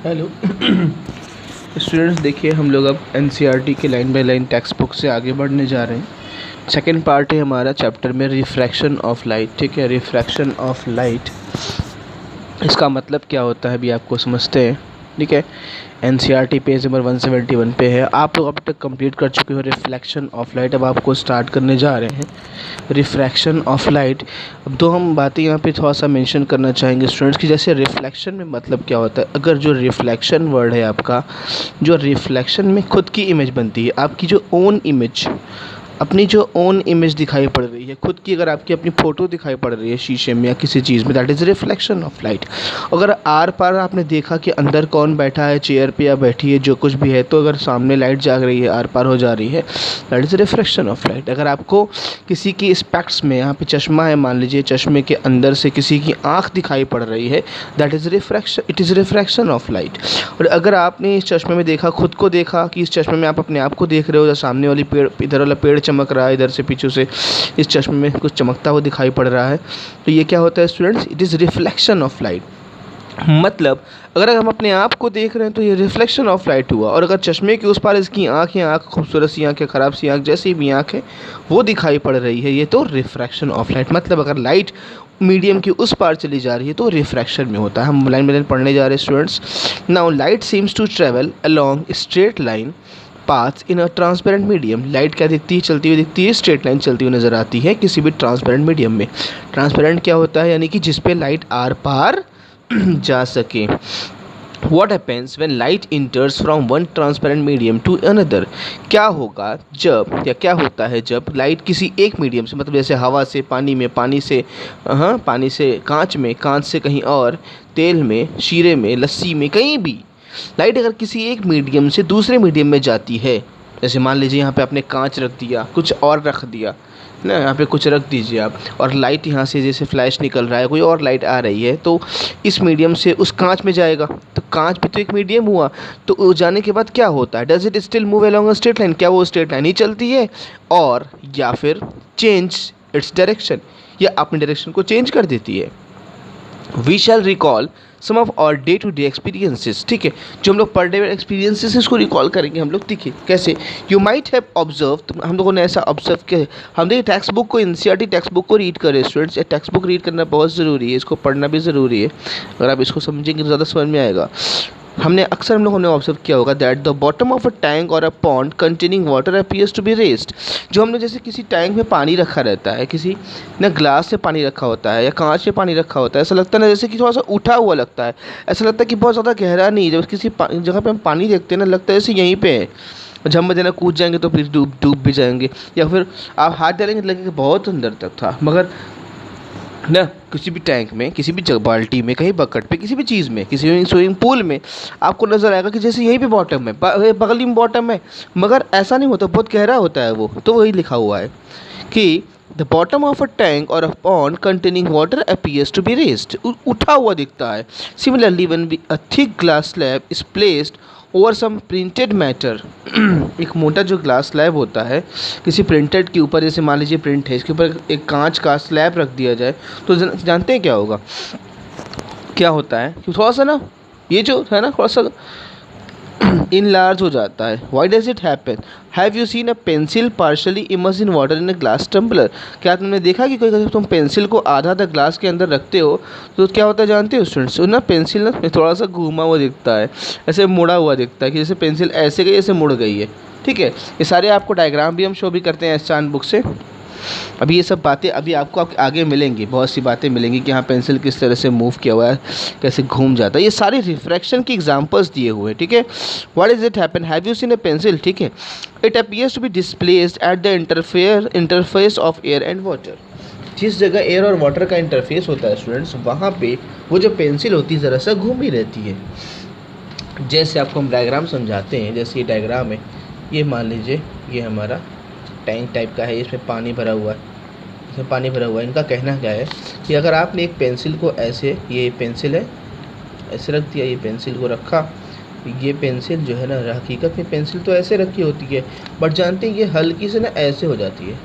Hello students, देखिए हम लोग अब एनसीईआरटी के line by line text book से आगे बढ़ने जा रहे हैं। सेकंड पार्ट है हमारा चैप्टर में रिफ्रैक्शन ऑफ लाइट। ठीक है, रिफ्रैक्शन ऑफ लाइट इसका मतलब क्या होता है अभी आपको समझते हैं। ठीक है, एनसीईआरटी पेज नंबर 171 पे है। आप लोग अब तक कंप्लीट कर चुके हो रिफ्लेक्शन ऑफ लाइट। अब आपको स्टार्ट करने जा रहे हैं रिफ्रैक्शन ऑफ लाइट। अब दो हम बातें यहाँ पे थोड़ा सा मेंशन करना चाहेंगे स्टूडेंट्स की, जैसे रिफ्लेक्शन में मतलब क्या होता है। अगर जो रिफ्लेक्शन वर्ड है आपका, जो रिफ्लेक्शन में खुद की इमेज बनती है, आपकी जो ओन इमेज, अपनी जो ओन इमेज दिखाई पड़ रही है खुद की, अगर आपकी अपनी फ़ोटो दिखाई पड़ रही है शीशे में या किसी चीज़ में, that is reflection of light. अगर आर पार आपने देखा कि अंदर कौन बैठा है, चेयर पे या बैठी है, जो कुछ भी है, तो अगर सामने लाइट जाग रही है, आर पार हो जा रही है, that is reflection of light. अगर आपको किसी की स्पेक्ट्स में, यहाँ पे चश्मा है मान लीजिए, चश्मे के अंदर से किसी की आँख दिखाई पड़ रही है, that is refraction, it is refraction of light. और अगर आपने इस चश्मे में देखा, खुद को देखा कि इस चश्मे में आप अपने आप को देख रहे हो, या सामने वाली पेड़, इधर वाला पेड़ चमक रहा है, इधर से पीछे से इस चश्मे में कुछ चमकता हुआ दिखाई पड़ रहा है, तो ये क्या होता है students, it is reflection of light. मतलब अगर हम अपने आप को देख रहे हैं तो ये रिफ्लेक्शन ऑफ लाइट हुआ, और अगर चश्मे के उस पार इसकी आँख या आँख, खूबसूरत सी आँख या ख़राब सी आँख, जैसी भी आँख है वो दिखाई पड़ रही है, ये तो रिफ्रैक्शन ऑफ लाइट। मतलब अगर लाइट मीडियम की उस पार चली जा रही है तो रिफ्रैक्शन में होता है। हम लाइन बाय लाइन पढ़ने जा रहे हैं students. Now light seems to travel along straight line path in a transparent medium. Light क्या दिखती है, चलती हुई दिखती है, स्ट्रेट लाइन चलती हुई नज़र आती है किसी भी ट्रांसपेरेंट मीडियम में। ट्रांसपेरेंट क्या होता है, यानी कि जिस पे लाइट आर पार जा सके। What happens when light enters from one transparent medium to another? क्या होगा जब, या क्या होता है जब लाइट किसी एक मीडियम से, मतलब जैसे हवा से पानी में, पानी से पानी से कांच में, कांच से कहीं और, तेल में, शीरे में, लस्सी में, कहीं भी लाइट अगर किसी एक मीडियम से दूसरे मीडियम में जाती है, जैसे मान लीजिए यहाँ पे आपने कांच रख दिया, कुछ और रख दिया ना, यहाँ पे कुछ रख दीजिए आप, और लाइट यहाँ से जैसे फ्लैश निकल रहा है, कोई और लाइट आ रही है, तो इस मीडियम से उस कांच में जाएगा, तो कांच भी तो एक मीडियम हुआ। तो जाने के बाद क्या होता है, does it still move along a straight line? क्या वो स्ट्रेट लाइन ही चलती है, और या फिर चेंज इट्स डायरेक्शन, या अपनी डायरेक्शन को चेंज कर देती है। We shall recall some of our day to day experiences. ठीक है, जो हम लोग पर डे एक्सपीरियंसेस इसको रिकॉल करेंगे हम लोग। देखिए कैसे, यू माइट हैव ऑब्जर्व, हम लोगों ने ऐसा ऑब्जर्व किया। हम देखिए टेक्स्ट बुक को, एनसीईआरटी टेक्स्ट बुक को रीड करें स्टूडेंट्स। टेक्स्ट बुक रीड करना बहुत ज़रूरी है, इसको पढ़ना भी ज़रूरी है। अगर आप इसको समझेंगे तो ज़्यादा समझ में आएगा। हमने अक्सर हम लोगों ने ऑब्जर्व किया होगा that the bottom of a tank or a pond containing water appears to be raised. जो हमने जैसे किसी टैंक में पानी रखा रहता है, किसी ना ग्लास में पानी रखा होता है या कांच में पानी रखा होता है, ऐसा लगता है ना जैसे कि थोड़ा सा उठा हुआ लगता है। ऐसा लगता है कि बहुत ज़्यादा गहरा नहीं। जब किसी जगह पे हम पानी देखते हैं ना, लगता है जैसे यहीं पे है, जब हम देना कूद जाएंगे तो फिर डूब भी जाएंगे, या फिर आप हाथ डालेंगे तो लगेगा बहुत अंदर तक था। मगर ना किसी भी टैंक में, किसी भी बाल्टी में, कहीं बकेट पे, किसी भी चीज़ में, किसी भी स्विमिंग पूल में आपको नज़र आएगा कि जैसे यहीं पे बॉटम है, बगल में बॉटम है, मगर ऐसा नहीं होता, बहुत गहरा होता है वो। तो वही लिखा हुआ है कि the bottom of a tank or a pond containing water appears to be raised, उठा हुआ दिखता है। Similarly when a thick glass slab is placed over some printed matter, एक मोटा जो ग्लास स्लैब होता है किसी प्रिंटेड के ऊपर, जैसे मान लीजिए प्रिंट है, इसके ऊपर एक कांच का स्लैब रख दिया जाए, तो जानते हैं क्या होगा, क्या होता है कि थोड़ा सा ना, ये जो है ना, थोड़ा सा इन लार्ज हो जाता है। Why does it happen? Have you seen a pencil partially immerse in water in a glass tumbler? क्या तुमने देखा कि कोई, तुम पेंसिल को आधा तक ग्लास के अंदर रखते हो तो क्या होता है जानते हो स्टूडेंट्स? ना पेंसिल ना थोड़ा सा घूमा हुआ दिखता है, ऐसे मुड़ा हुआ दिखता है, कि जैसे पेंसिल ऐसे गई, ऐसे मुड़ गई है। ठीक है, ये सारे आपको डायग्राम भी हम शो भी करते हैं एस्टान बुक से। अभी ये सब बातें अभी आपको आगे मिलेंगी, बहुत सी बातें मिलेंगी कि हाँ पेंसिल किस तरह से मूव किया हुआ है, कैसे घूम जाता है। ये सारे रिफ्रैक्शन की एग्जांपल्स दिए हुए हैं। ठीक है, what is it happen, have you seen a pencil? ठीक है, it appears to be displaced at the interface of air and water. जिस जगह एयर और वाटर का इंटरफेस होता है स्टूडेंट्स, वहाँ पे वो जो पेंसिल होती है ज़रा सा घूमी रहती है। जैसे आपको हम डायग्राम समझाते हैं, जैसे ये डायग्राम है, ये मान लीजिए ये हमारा टैंक टाइप का है, इसमें पानी भरा हुआ है, इसमें पानी भरा हुआ है। इनका कहना क्या है कि अगर आपने एक पेंसिल को ऐसे, ये पेंसिल है, ऐसे रख दिया, ये पेंसिल को रखा, ये पेंसिल जो है ना, हकीकत में पेंसिल तो ऐसे रखी होती है, बट जानते हैं ये हल्की से ना ऐसे हो जाती है,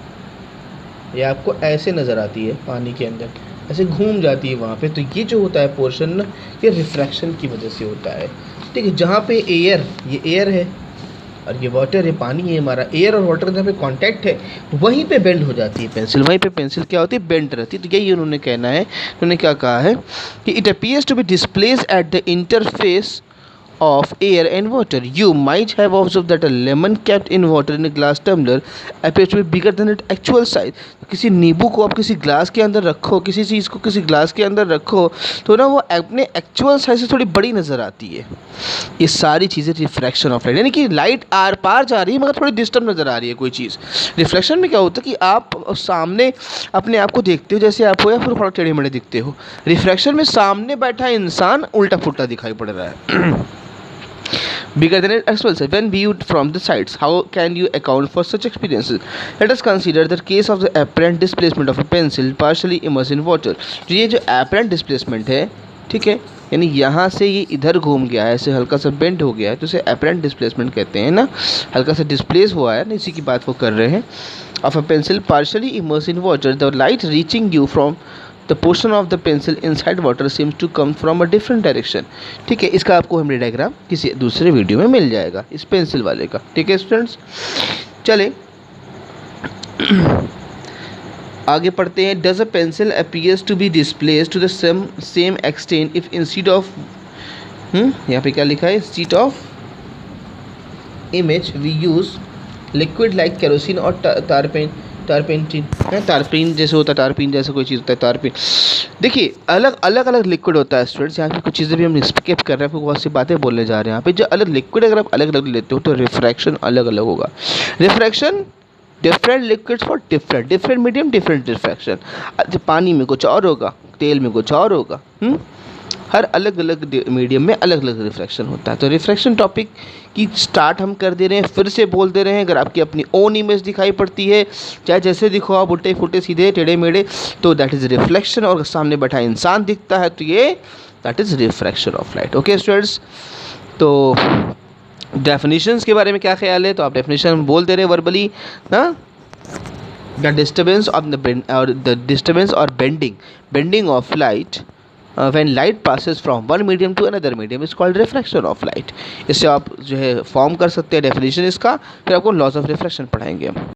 ये आपको ऐसे नज़र आती है पानी के अंदर, ऐसे घूम जाती है वहाँ पे। तो ये जो होता है पोर्शन ना, ये रिफ्रैक्शन की वजह से होता है। ठीक है, जहाँ पे एयर, ये एयर है और ये वाटर है, पानी है हमारा, एयर और वाटर जहाँ पे कांटेक्ट है वहीं पे बेंड हो जाती है पेंसिल, वहीं पे पेंसिल क्या होती है, बेंड रहती है। तो यही उन्होंने कहना है, उन्होंने क्या कहा है कि it appears to be displace at the interface of air and water. You might have observed that a lemon kept in water in a glass tumbler appears to be bigger than its actual size. किसी नींबू को आप किसी glass के अंदर रखो, किसी चीज़ को किसी ग्लास के अंदर रखो तो ना वो अपने एक्चुअल साइज से थोड़ी बड़ी नज़र आती है। ये सारी चीज़ें रिफ्रैक्शन ऑफ लाइट, यानी कि लाइट आर पार जा रही है मगर थोड़ी डिस्टर्ब नज़र आ रही है कोई चीज़। रिफ्लेक्शन में क्या होता है कि आप सामने अपने आप को देखते हो जैसे आप हो, या फिर थोड़ा टेढ़े मेढ़े दिखते हो। रिफ्रैक्शन में सामने बैठा इंसान उल्टा पुल्टा दिखाई पड़ रहा है। Bigger than it as well. So when viewed from the sides, how can you account for such experiences? Let us consider the case of the apparent displacement of a pencil partially immersed in water. तो ये जो apparent displacement है, ठीक है, यानी यहाँ से ये इधर घूम गया है, ऐसे हल्का सा बेंड हो गया है, तो इसे apparent displacement कहते हैं ना, हल्का सा डिस्प्लेस हुआ है ना, इसी की बात वो कर रहे हैं। Of a pencil partially immersed in water, the light reaching you from the portion of the pencil inside water seems to come from a different direction. ठीक है, इसका आपको हम डायग्राम किसी दूसरे वीडियो में मिल जाएगा इस पेंसिल वाले का। ठीक है स्टूडेंट्स, चले आगे पढ़ते हैं। Does a pencil appears to be displaced to the same extent if instead of यहाँ पे क्या लिखा है, instead of image we use liquid like kerosene और टारपेंटिन है, टारपीन जैसे होता है, टारपीन जैसा कोई चीज़ होता है, टारपीन। देखिए अलग अलग लिक्विड होता है स्टूडेंट्स, यहाँ पे कुछ चीज़ें भी हम स्किप कर रहे हैं, बहुत सी बातें बोलने जा रहे हैं यहाँ पे। जो अलग लिक्विड अगर आप अलग अलग लेते हो तो रिफ्रैक्शन अलग अलग होगा। Refraction different liquids for different medium different refraction. पानी में कुछ और होगा, तेल में कुछ और होगा, हर अलग अलग मीडियम में अलग अलग रिफ्रैक्शन होता है। तो रिफ्रैक्शन टॉपिक की स्टार्ट हम कर दे रहे हैं, फिर से बोल दे रहे हैं। अगर आपकी अपनी ओन इमेज दिखाई पड़ती है, चाहे जैसे दिखो आप, उल्टे फुटे सीधे टेढ़े मेढ़े, तो दैट इज़ रिफ्लेक्शन। और सामने बैठा इंसान दिखता है तो ये that is refraction of light. Okay students, तो डेफिनेशंस के बारे में क्या ख्याल है, तो आप डेफिनेशन बोल दे रहे हैं वर्बली ना। द डिस्टर्बेंस और bending of light when light passes from one medium to another medium is called refraction of light। इससे आप जो है फॉर्म कर सकते हैं डेफिनेशन इसका, फिर आपको लॉज ऑफ रिफ्रैक्शन पढ़ाएंगे हम।